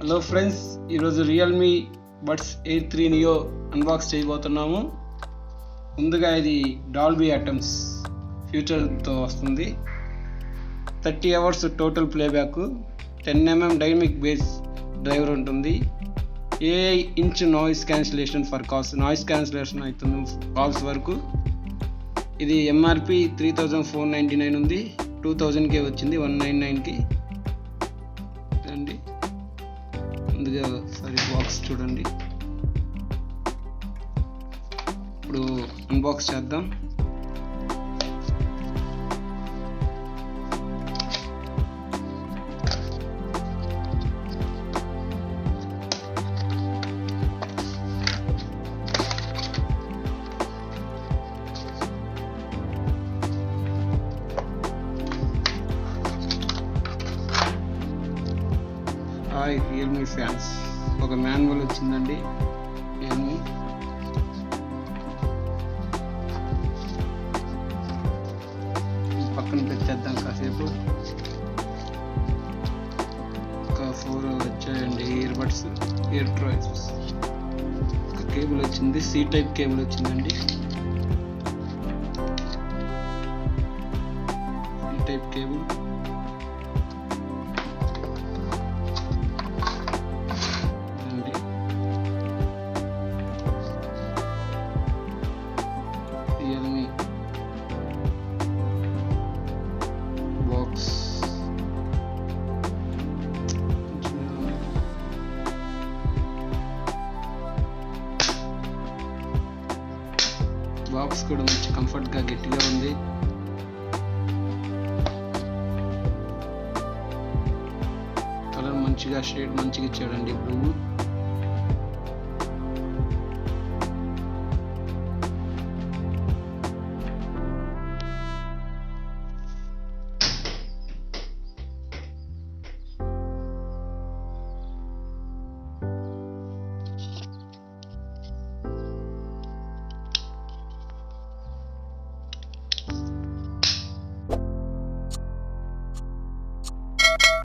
Hello friends, ఈరోజు Realme buds air 3 neo unbox చేయబోతున్నాము. ముందుగా ఇది డాల్బీ అటమ్స్ ఫ్యూచర్తో వస్తుంది. 30 hours total playback, 10mm dynamic base driver ఉంటుంది. AI inch noise cancellation for calls, noise cancellation అవుతుంది calls వరకు. ఇది MRP 3499 ఉంది, 2000కే వచ్చింది, 199కి. ముందుగా ఒకసారి బాక్స్ చూడండి. ఇప్పుడు అన్బాక్స్ చేద్దాం. హాయ్ రియల్మీ ఫ్యాన్స్, ఒక మాన్యువల్ వచ్చిందండి. రియల్మీ పక్కన పెట్టేద్దాం కాసేపు. ఒక 4 వచ్చాయండి ఇయర్ బడ్స్, ఇయర్ ట్రాయ్స్. ఒక కేబుల్ వచ్చింది, C టైప్ కేబుల్ వచ్చిందండి. C type cable, Realme box, box కూడా మంచి కంఫర్ట్గా గట్టిగా ఉంది. కలర్ మంచిగా, షేడ్ మంచిగా ఇచ్చాడండి, బ్లూ.